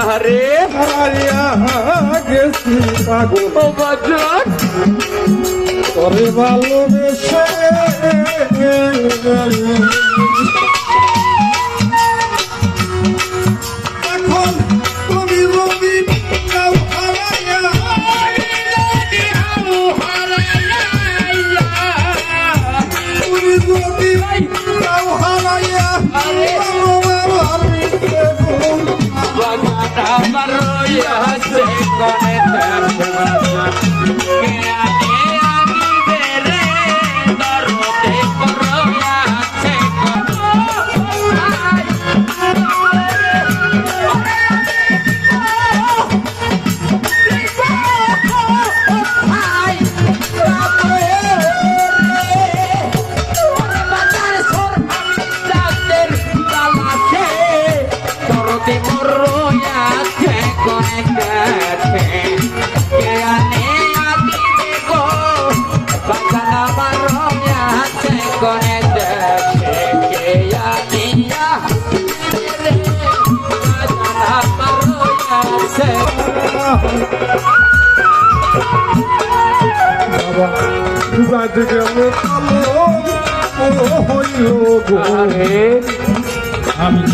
আরে হারিয়া গেছি পাগল ও বাজান তোরে ভালোবেসে এখন তুমি রবি নাও হারাইয়া তুমি রবি নাও হারাইয়া আমার রইয়াছে কোনে তার কে আগে আগিবে রে দরতে করয়াছে বাবা বাদ গেল কালো হইল গো আমি